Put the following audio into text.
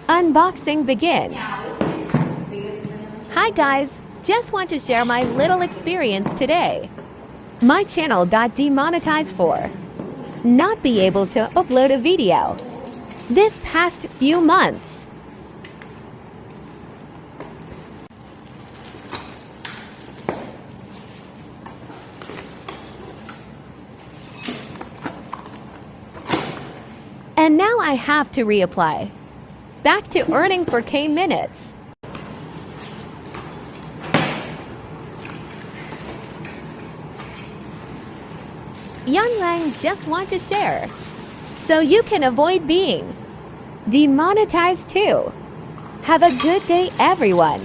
Unboxing begin. Hi guys, just want to share my little experience today. My channel got demonetized for not be able to upload a video this past few months. And now I have to reapply. Back to earning for K minutes. Young Lang just want to share, so you can avoid being demonetized too. Have a good day, everyone.